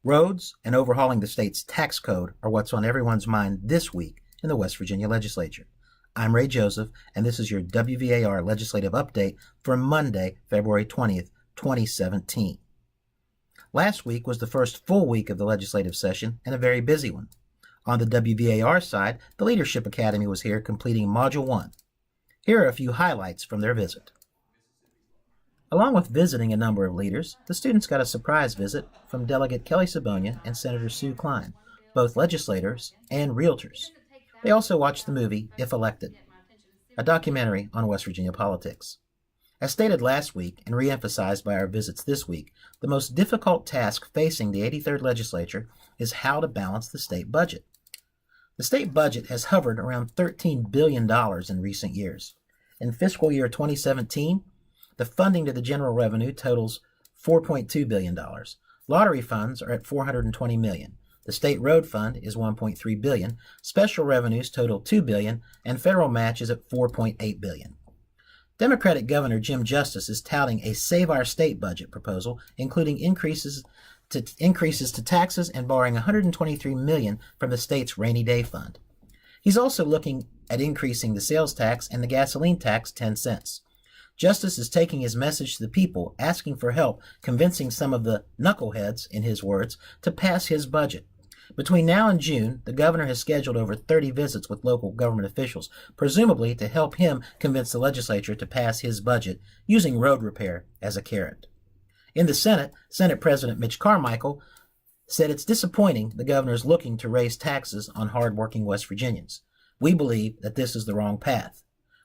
Roads and overhauling the state's tax code are what's on everyone's mind this week in the West Virginia legislature. I'm Ray Joseph, and this is your WVAR legislative update for Monday, February 20th, 2017. Last week was the first full week of the legislative session and a very busy one. On the WVAR side, the Leadership Academy was here completing Module 1. Here are a few highlights from their visit. Along with visiting a number of leaders, the students got a surprise visit from Delegate Kelly Sabonia and Senator Sue Klein, both legislators and realtors. They also watched the movie If Elected, a documentary on West Virginia politics. As stated last week and re-emphasized by our visits this week, the most difficult task facing the 83rd legislature is how to balance the state budget. The state budget has hovered around $13 billion in recent years. In fiscal year 2017, the funding to the general revenue totals $4.2 billion. Lottery funds are at $420 million. The state road fund is $1.3 billion. Special revenues total $2 billion, and federal match is at $4.8 billion. Democratic Governor Jim Justice is touting a Save Our State budget proposal, including increases to taxes and borrowing $123 million from the state's rainy day fund. He's also looking at increasing the sales tax and the gasoline tax 10 cents. Justice is taking his message to the people, asking for help convincing some of the knuckleheads, in his words, to pass his budget. Between now and June, the governor has scheduled over 30 visits with local government officials, presumably to help him convince the legislature to pass his budget, using road repair as a carrot. In the Senate, Senate President Mitch Carmichael said it's disappointing the governor is looking to raise taxes on hardworking West Virginians. We believe that this is the wrong path.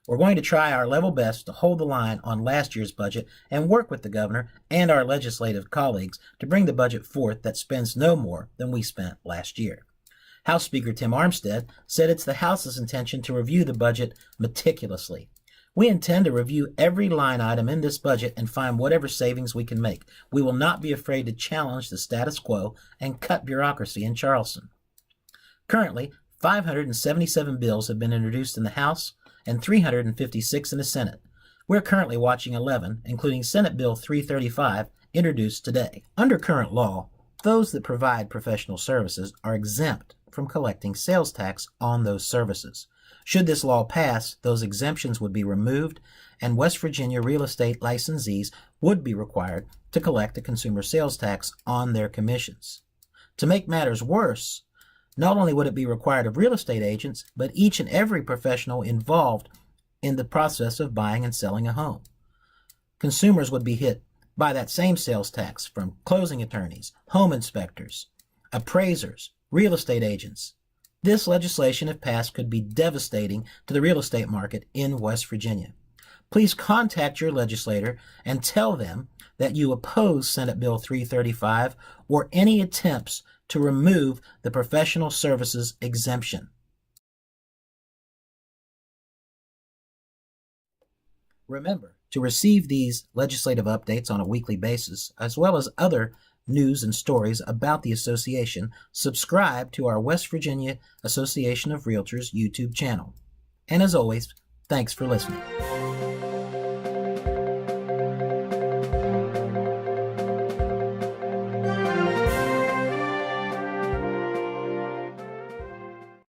We're going to try our level best to hold the line on last year's budget and work with the governor and our legislative colleagues to bring the budget forth that spends no more than we spent last year. House Speaker Tim Armstead said it's the House's intention to review the budget meticulously. We intend to review every line item in this budget and find whatever savings we can make. We will not be afraid to challenge the status quo and cut bureaucracy in Charleston. Currently, 577 bills have been introduced in the House and 356 in the Senate. We're currently watching 11, including Senate Bill 335, introduced today. Under current law, those that provide professional services are exempt from collecting sales tax on those services. Should this law pass, those exemptions would be removed, and West Virginia real estate licensees would be required to collect a consumer sales tax on their commissions. To make matters worse, not only would it be required of real estate agents, but each and every professional involved in the process of buying and selling a home. Consumers would be hit by that same sales tax from closing attorneys, home inspectors, appraisers, real estate agents. This legislation, if passed, could be devastating to the real estate market in West Virginia. Please contact your legislator and tell them that you oppose Senate Bill 335 or any attempts to remove the professional services exemption. Remember to receive these legislative updates on a weekly basis, as well as other news and stories about the association. Subscribe to our West Virginia Association of Realtors YouTube channel. And as always, thanks for listening.